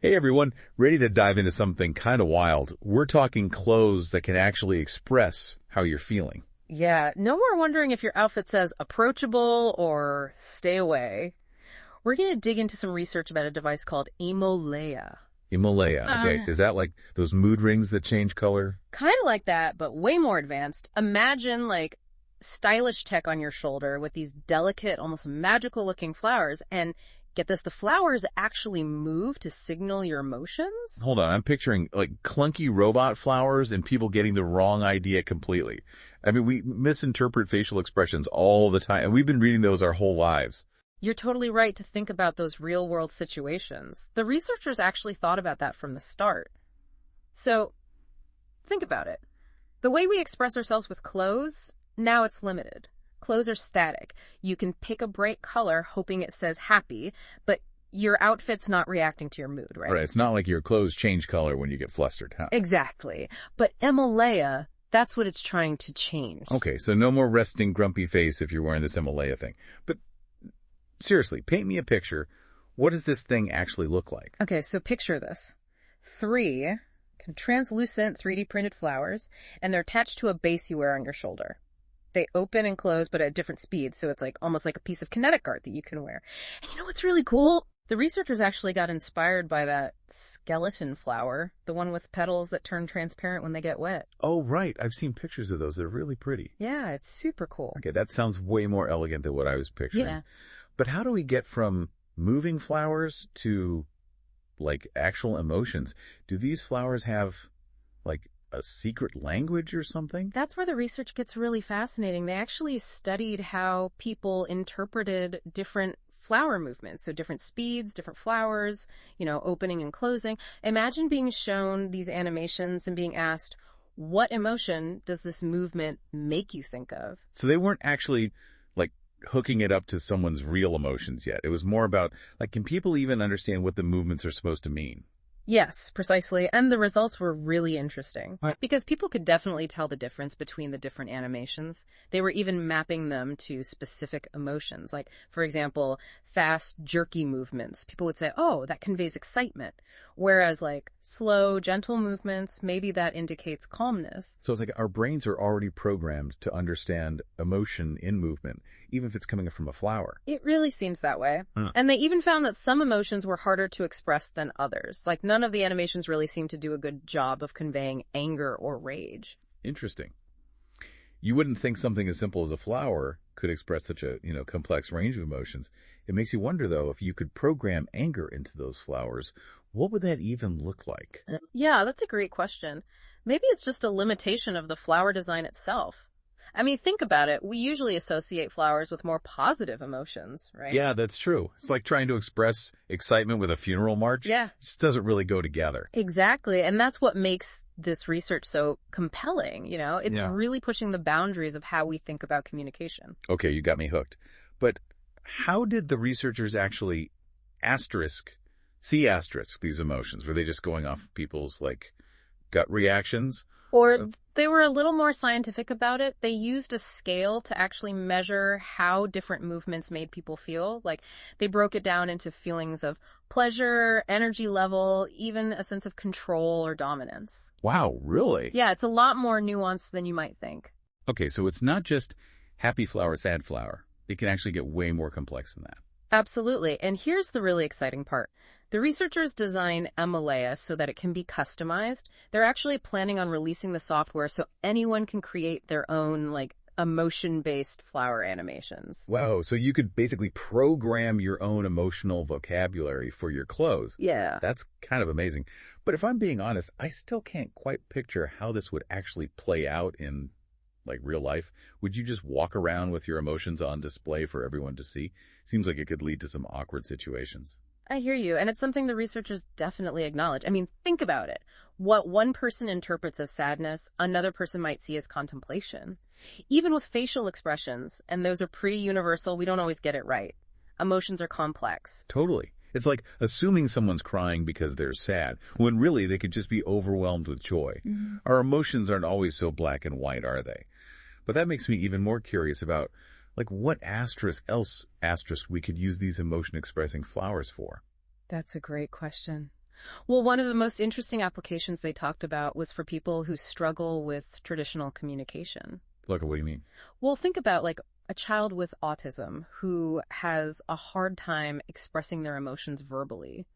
Hey everyone, ready to dive into something kind of wild. We're talking clothes that can actually express how you're feeling. Yeah, no more wondering if your outfit says approachable or stay away. We're going to dig into some research about a device called Emolleia. Emolleia, okay. Is that like those mood rings that change color? Kind of like that, but way more advanced. Imagine like stylish tech on your shoulder with these delicate, almost magical looking flowers. And get this, the flowers actually move to signal your emotions. Hold on, I'm picturing like clunky robot flowers and people getting the wrong idea completely. I mean, we misinterpret facial expressions all the time, and we've been reading those our whole lives. You're totally right to think about those real-world situations. The researchers actually thought about that from the start. So, think about it. The way we express ourselves with clothes, now it's limited. Clothes are static. You can pick a bright color hoping it says happy, but your outfit's not reacting to your mood, right? Right, it's not like your clothes change color when you get flustered, huh? Exactly. But Emolleia, that's what it's trying to change. Okay, so no more resting grumpy face if you're wearing this Emolleia thing. But seriously, paint me a picture. What does this thing actually look like? Okay, so picture this. 3 kind of translucent 3D printed flowers, and they're attached to a base you wear on your shoulder. They open and close, but at different speeds, so it's like almost like a piece of kinetic art that you can wear. And you know what's really cool? The researchers actually got inspired by that skeleton flower, the one with petals that turn transparent when they get wet. Oh, right. I've seen pictures of those. They're really pretty. Yeah, it's super cool. Okay, that sounds way more elegant than what I was picturing. Yeah. But how do we get from moving flowers to, like, actual emotions? Do these flowers have, like, a secret language or something? That's where the research gets really fascinating. They actually studied how people interpreted different flower movements, so different speeds, different flowers, opening and closing. Imagine being shown these animations and being asked, what emotion does this movement make you think of? So they weren't actually, like, hooking it up to someone's real emotions yet. It was more about, like, can people even understand what the movements are supposed to mean? Yes, precisely. And the results were really interesting Right. because people could definitely tell the difference between the different animations. They were even mapping them to specific emotions. Like, for example, fast, jerky movements. People would say, oh, that conveys excitement. Whereas like slow, gentle movements, maybe that indicates calmness. So it's like our brains are already programmed to understand emotion in movement, even if it's coming from a flower. It really seems that way. Huh. And they even found that some emotions were harder to express than others. Like none of the animations really seemed to do a good job of conveying anger or rage. Interesting. You wouldn't think something as simple as a flower could express such a, complex range of emotions. It makes you wonder, though, if you could program anger into those flowers, what would that even look like? Yeah, that's a great question. Maybe it's just a limitation of the flower design itself. I mean, think about it. We usually associate flowers with more positive emotions, right? Yeah, that's true. It's like trying to express excitement with a funeral march. Yeah. It just doesn't really go together. Exactly. And that's what makes this research so compelling, It's Yeah. really pushing the boundaries of how we think about communication. Okay, you got me hooked. But how did the researchers actually see these emotions? Were they just going off people's, like, gut reactions? Or they were a little more scientific about it. They used a scale to actually measure how different movements made people feel. Like they broke it down into feelings of pleasure, energy level, even a sense of control or dominance. Wow, really? Yeah, it's a lot more nuanced than you might think. Okay, so it's not just happy flower, sad flower. It can actually get way more complex than that. Absolutely. And here's the really exciting part. The researchers design Emolleia so that it can be customized. They're actually planning on releasing the software so anyone can create their own, like, emotion-based flower animations. Wow, so you could basically program your own emotional vocabulary for your clothes. Yeah. That's kind of amazing. But if I'm being honest, I still can't quite picture how this would actually play out in, like, real life. Would you just walk around with your emotions on display for everyone to see? Seems like it could lead to some awkward situations. I hear you, and it's something the researchers definitely acknowledge. I mean, think about it. What one person interprets as sadness, another person might see as contemplation. Even with facial expressions, and those are pretty universal, we don't always get it right. Emotions are complex. Totally. It's like assuming someone's crying because they're sad, when really they could just be overwhelmed with joy. Mm-hmm. Our emotions aren't always so black and white, are they? But that makes me even more curious about, like, what asterisk we could use these emotion-expressing flowers for. That's a great question. Well, one of the most interesting applications they talked about was for people who struggle with traditional communication. Look, what do you mean? Well, think about like a child with autism who has a hard time expressing their emotions verbally.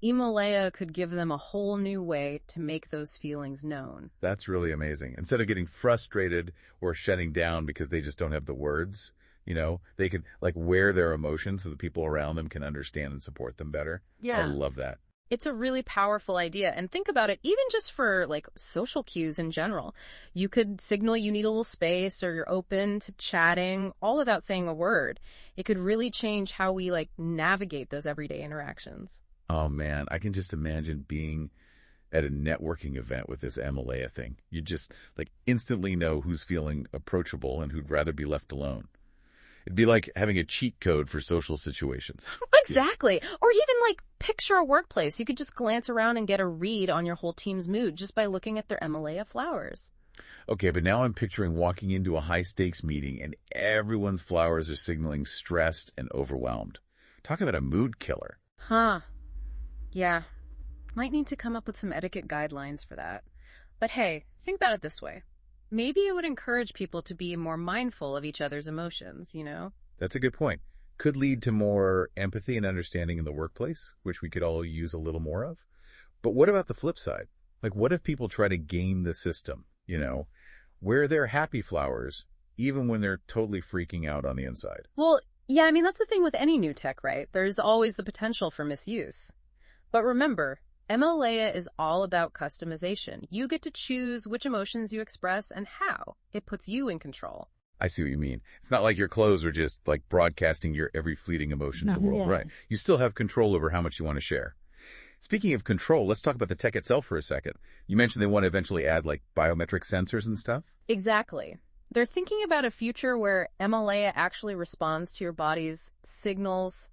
Emolleia could give them a whole new way to make those feelings known. That's really amazing. Instead of getting frustrated or shutting down because they just don't have the words, they could like wear their emotions so the people around them can understand and support them better. Yeah. I love that. It's a really powerful idea. And think about it, even just for like social cues in general. You could signal you need a little space or you're open to chatting, all without saying a word. It could really change how we like navigate those everyday interactions. Oh man, I can just imagine being at a networking event with this Emolleia thing. You just like instantly know who's feeling approachable and who'd rather be left alone. It'd be like having a cheat code for social situations. Exactly. Or even like picture a workplace. You could just glance around and get a read on your whole team's mood just by looking at their Emolleia flowers. Okay, but now I'm picturing walking into a high-stakes meeting and everyone's flowers are signaling stressed and overwhelmed. Talk about a mood killer. Huh. Yeah. Might need to come up with some etiquette guidelines for that. But hey, think about it this way. Maybe it would encourage people to be more mindful of each other's emotions, That's a good point. Could lead to more empathy and understanding in the workplace, which we could all use a little more of. But what about the flip side? Like, what if people try to game the system, wear their happy flowers, even when they're totally freaking out on the inside? Well, yeah, I mean, that's the thing with any new tech, right? There's always the potential for misuse. But remember, Emolleia is all about customization. You get to choose which emotions you express and how. It puts you in control. I see what you mean. It's not like your clothes are just like broadcasting your every fleeting emotion to the world, right? You still have control over how much you want to share. Speaking of control, let's talk about the tech itself for a second. You mentioned they want to eventually add like biometric sensors and stuff. Exactly. They're thinking about a future where Emolleia actually responds to your body's signals,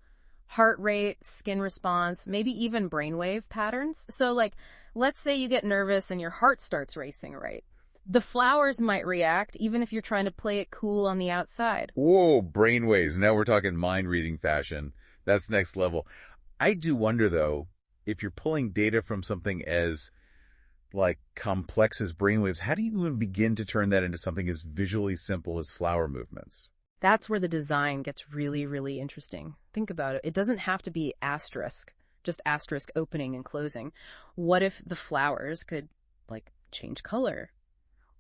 heart rate, skin response, maybe even brainwave patterns. So like, let's say you get nervous and your heart starts racing, right? The flowers might react even if you're trying to play it cool on the outside. Whoa, brainwaves. Now we're talking mind-reading fashion. That's next level. I do wonder, though, if you're pulling data from something as like complex as brainwaves, how do you even begin to turn that into something as visually simple as flower movements? That's where the design gets really, really interesting. Think about it. It doesn't have to be asterisk, just asterisk opening and closing. What if the flowers could, like, change color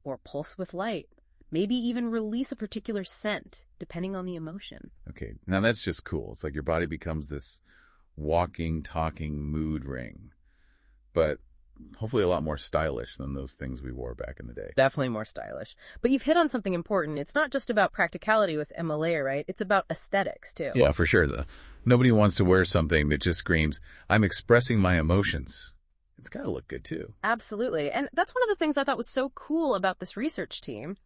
or pulse with light? Maybe even release a particular scent, depending on the emotion. Okay, now that's just cool. It's like your body becomes this walking, talking mood ring. But hopefully a lot more stylish than those things we wore back in the day. Definitely more stylish. But you've hit on something important. It's not just about practicality with Emolleia, right? It's about aesthetics, too. Yeah, for sure. Nobody wants to wear something that just screams, I'm expressing my emotions. It's got to look good, too. Absolutely. And that's one of the things I thought was so cool about this research team.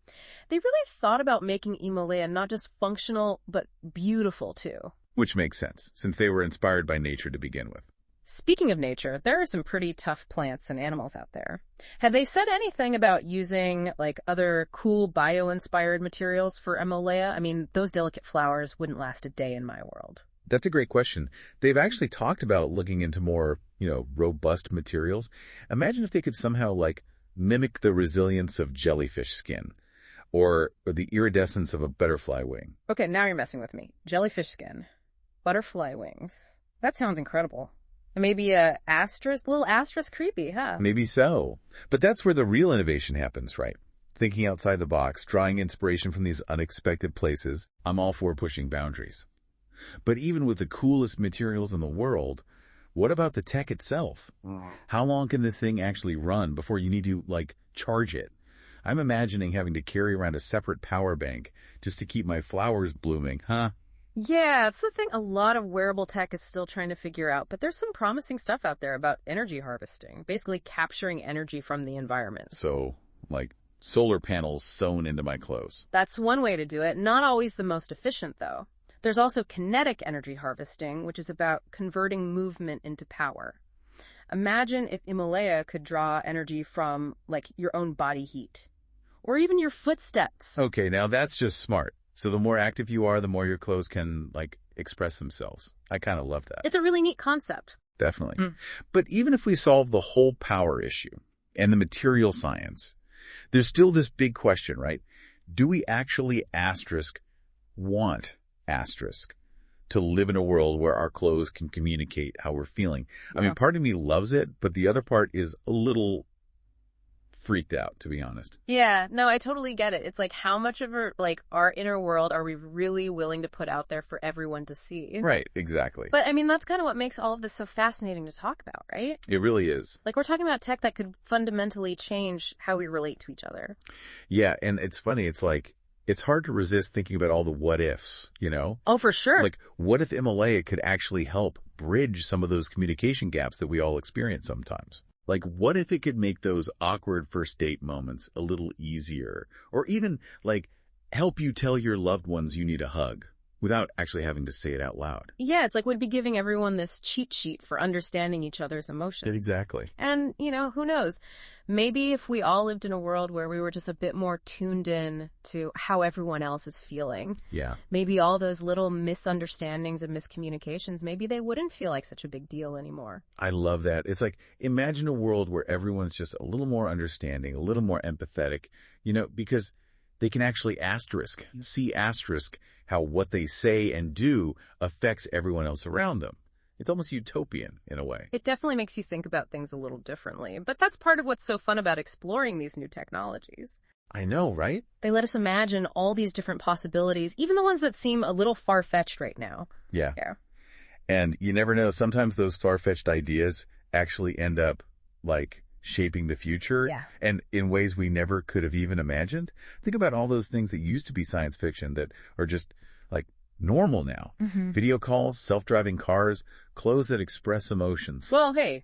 They really thought about making Emolleia not just functional, but beautiful, too. Which makes sense, since they were inspired by nature to begin with. Speaking of nature, there are some pretty tough plants and animals out there. Have they said anything about using, like, other cool bio-inspired materials for Emolleia? I mean, those delicate flowers wouldn't last a day in my world. That's a great question. They've actually talked about looking into more, robust materials. Imagine if they could somehow, like, mimic the resilience of jellyfish skin or the iridescence of a butterfly wing. Okay, now you're messing with me. Jellyfish skin, butterfly wings. That sounds incredible. Maybe a little asterisk creepy, huh? Maybe so. But that's where the real innovation happens, right? Thinking outside the box, drawing inspiration from these unexpected places. I'm all for pushing boundaries. But even with the coolest materials in the world, what about the tech itself? How long can this thing actually run before you need to, like, charge it? I'm imagining having to carry around a separate power bank just to keep my flowers blooming, huh? Yeah, it's the thing a lot of wearable tech is still trying to figure out, but there's some promising stuff out there about energy harvesting, basically capturing energy from the environment. So, like, solar panels sewn into my clothes. That's one way to do it. Not always the most efficient, though. There's also kinetic energy harvesting, which is about converting movement into power. Imagine if Emolleia could draw energy from, like, your own body heat, or even your footsteps. Okay, now that's just smart. So the more active you are, the more your clothes can, like, express themselves. I kind of love that. It's a really neat concept. definitely. Mm. But even if we solve the whole power issue and the material science, there's still this big question, right? Do we actually want to live in a world where our clothes can communicate how we're feeling? I mean, part of me loves it, but the other part is a little freaked out, to be honest. Yeah, no, I totally get it. It's like, how much of our inner world are we really willing to put out there for everyone to see? Right, exactly. But I mean, that's kind of what makes all of this so fascinating to talk about, right? It really is. Like, we're talking about tech that could fundamentally change how we relate to each other. Yeah, and it's funny. It's like, it's hard to resist thinking about all the what ifs, you know? Oh, for sure. Like, what if Emolleia could actually help bridge some of those communication gaps that we all experience sometimes? Like, what if it could make those awkward first date moments a little easier? Or even, like, help you tell your loved ones you need a hug without actually having to say it out loud? Yeah, it's like we'd be giving everyone this cheat sheet for understanding each other's emotions. Exactly. And, who knows? Maybe if we all lived in a world where we were just a bit more tuned in to how everyone else is feeling. Yeah. Maybe all those little misunderstandings and miscommunications, maybe they wouldn't feel like such a big deal anymore. I love that. It's like, imagine a world where everyone's just a little more understanding, a little more empathetic, because they can actually see how what they say and do affects everyone else around them. It's almost utopian in a way. It definitely makes you think about things a little differently. But that's part of what's so fun about exploring these new technologies. I know, right? They let us imagine all these different possibilities, even the ones that seem a little far-fetched right now. Yeah. And you never know. Sometimes those far-fetched ideas actually end up, like, shaping the future. Yeah. And in ways we never could have even imagined. Think about all those things that used to be science fiction that are just, like, normal now. Mm-hmm. Video calls, self-driving cars, clothes that express emotions. Well, hey,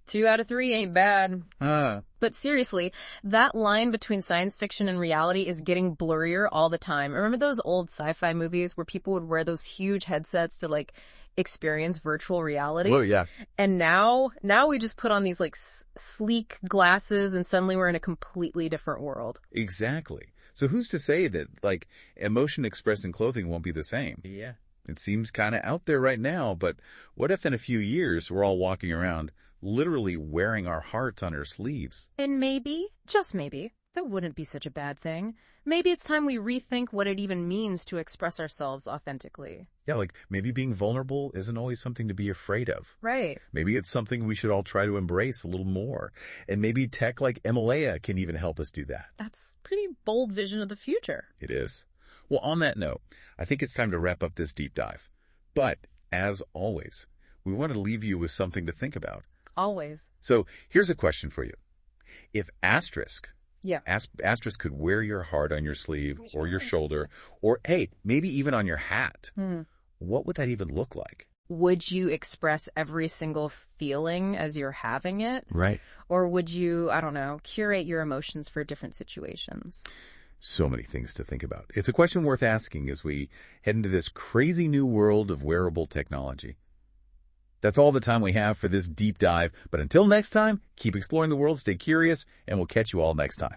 2 out of 3 ain't bad. But seriously, that line between science fiction and reality is getting blurrier all the time. Remember those old sci-fi movies where people would wear those huge headsets to, like, experience virtual reality? Oh, yeah. And now we just put on these, like, sleek glasses and suddenly we're in a completely different world. Exactly. So who's to say that, like, emotion expressed in clothing won't be the same? Yeah. It seems kind of out there right now, but what if in a few years we're all walking around literally wearing our hearts on our sleeves? And maybe, just maybe, that wouldn't be such a bad thing. Maybe it's time we rethink what it even means to express ourselves authentically. Yeah, like maybe being vulnerable isn't always something to be afraid of. Right. Maybe it's something we should all try to embrace a little more. And maybe tech like Emolleia can even help us do that. That's a pretty bold vision of the future. It is. Well, on that note, I think it's time to wrap up this deep dive. But, as always, we want to leave you with something to think about. Always. So, here's a question for you. If Asterisk could wear your heart on your sleeve or your shoulder, or, hey, maybe even on your hat, what would that even look like? Would you express every single feeling as you're having it? Right. Or would you, I don't know, curate your emotions for different situations? So many things to think about. It's a question worth asking as we head into this crazy new world of wearable technology. That's all the time we have for this deep dive. But until next time, keep exploring the world, stay curious, and we'll catch you all next time.